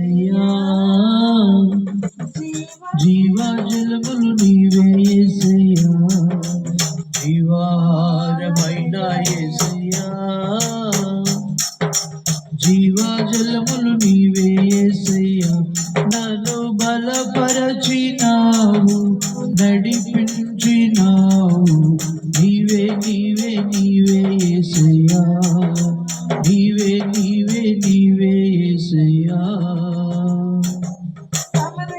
అయ్యా జీవజలములు నీవే యేసయ్యా, జీవాహారమైన యేసయ్యా, జీవజలములు నీవే యేసయ్యా, నన్ను బలపరచినావు, నడిపించినావు, నీవే నీవే నీవే యేసయ్యా, నీవే నీవే నీవే యేసయ్యా,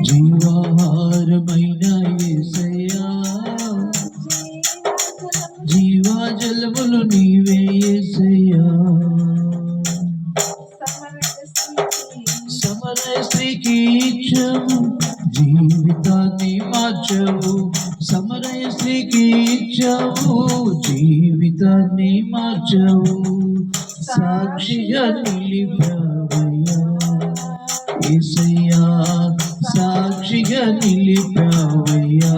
జీవాహారమైన యేసయ్యా, జీవజలములు నీవే యేసయ్యా, సమరస్త్రీకి ఇచ్చావు, జీవితాన్ని మార్చావు, సమరస్త్రీకి ఇచ్చావు, జీవితాన్ని మార్చావు, సాక్షిగా నిలిపావయ్యా యేసయ్యా, సాక్షిగా నిలిపావయ్యా,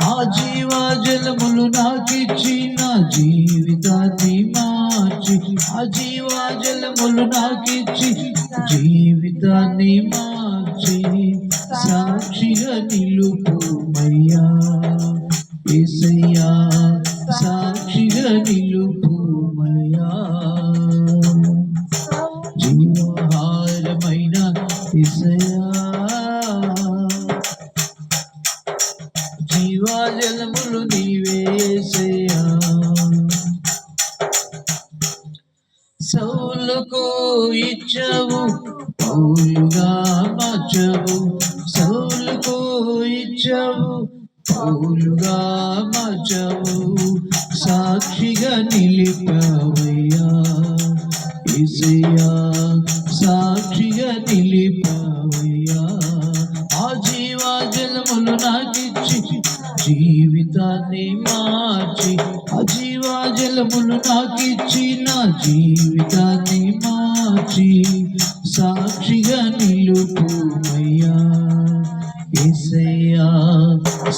ఆ జీవజలములు నాకిచ్చి నా జీవితాన్ని మార్చి, ఆ జీవజలములు నాకిచ్చి జీవితాన్ని మార్చి, సాక్షిగా నిలుపుమయ్యా యేసయ్యా, సాక్షిగా నిలుపుమయ్యా, జీవహారమైన యేసయ్యా, జీవజలములు నీవే యేసయ్యా, సౌలుకు ఇచ్చావు, పౌలుగా మార్చావు, సౌలుకు ఇచ్చావు, పౌలుగా మార్చావు, సాక్షిగా నిలిపావయ్యా యేసయ్యా, సాక్షిగా నిలిపావయ్యా, ఆ జీవజలములు నాకిచ్చి జీవితాన్ని మార్చి, ఆ జీవజలములు నాకిచ్చి నా జీవితాన్ని మార్చి, సాక్షిగా నిలుపుమయ్యా యేసయ్యా,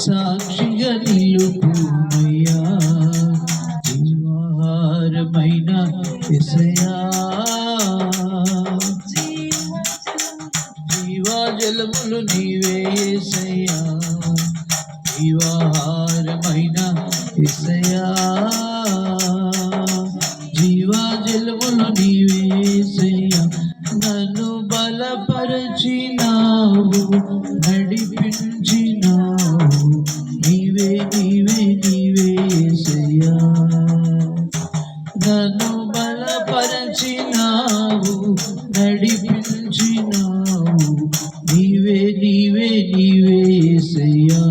సాక్షిగా నిలుపుమయ్యా, జీవహారమైన యేసయ్యా, జీవజలములు నీవే యేసయ్యా, జీవహారమైన యేసయ్యా, జీవజలములు నీవే యేసయ్యా, నన్ను బలపరచినావు, నడిపించినావు, నీవే నీవే నీవే యేసయ్యా, నన్ను బలపరచినావు, నడిపించినావు, నీవే నీవే నీవే యేసయ్యా,